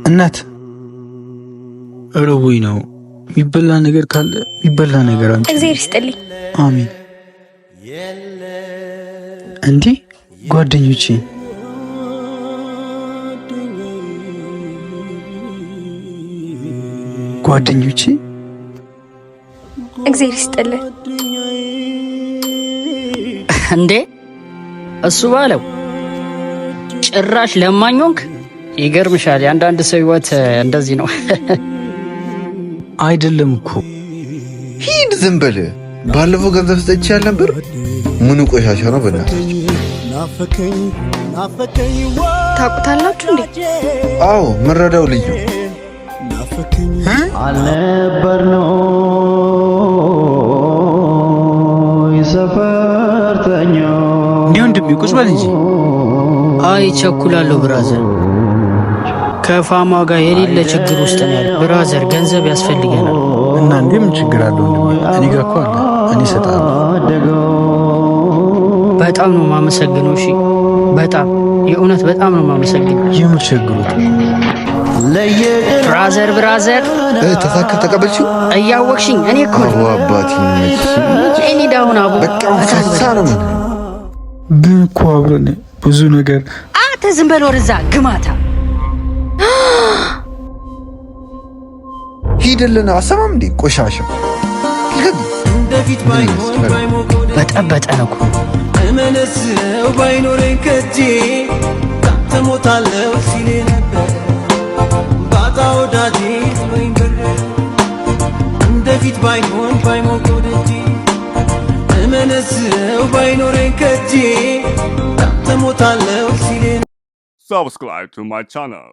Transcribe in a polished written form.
እናት እረቡኝ ነው የሚበላ ነገር ካለ የሚበላ ነገር አንቺ እግዚአብሔር ይስጥልኝ። አሜን። እንዴ ጓደኞቼ እግዚአብሔር ይስጥልኝ። እንዴ እሱ ባለው ጭራሽ ለማኞንክ ይገርምሻል። የአንዳንድ ሰው ህይወት እንደዚህ ነው። አይደለም እኮ ሂድ ዝም በል። ባለፈው ገንዘብ ስጠች ያልነበር ምኑ ቆሻሻ ነው? በእናታችሁ ታውቁታላችሁ እንዴ? አዎ ምረዳው ልዩ አልነበር ነው የሰፈርተኛው እንዴ ወንድሜ ቁጭ በል እንጂ። አይ ቸኩላለሁ ብራዘር፣ ከፋማ ጋር የሌለ ችግር ውስጥ ነው ያለው። ብራዘር ገንዘብ ያስፈልገናል። እና እንዴ ምን ችግር አለው ወንድሜ? እኔ ጋር እኮ አለ፣ እኔ እሰጥሃለሁ። በጣም ነው ማመሰግነው። እሺ በጣም የእውነት በጣም ነው ማመሰግነው። የምትቸግሩት ብራዘር ተቀበልሽው? እያወቅሽኝ እኔ እኮ አባቴ እኔ ዳውን አቡ በቃ ፈሳ ነው ግን እኮ አብረን ብዙ ነገር። አንተ ዝም በል ወርዛ ግማታ። ሂድልን። አሰማም እንዴ ቆሻሻ በጠበጠን እኮ እመነስው ባይኖረኝ ከጄ ታተሞታለው ሲሌ ነበር ባጣ ወዳጄ ወይ ብር እንደፊት ባይሆን ባይሞቀው ደጄ እመነስው ባይኖረኝ ከጄ ታተሞታለው ሲሌ። Subscribe to my channel.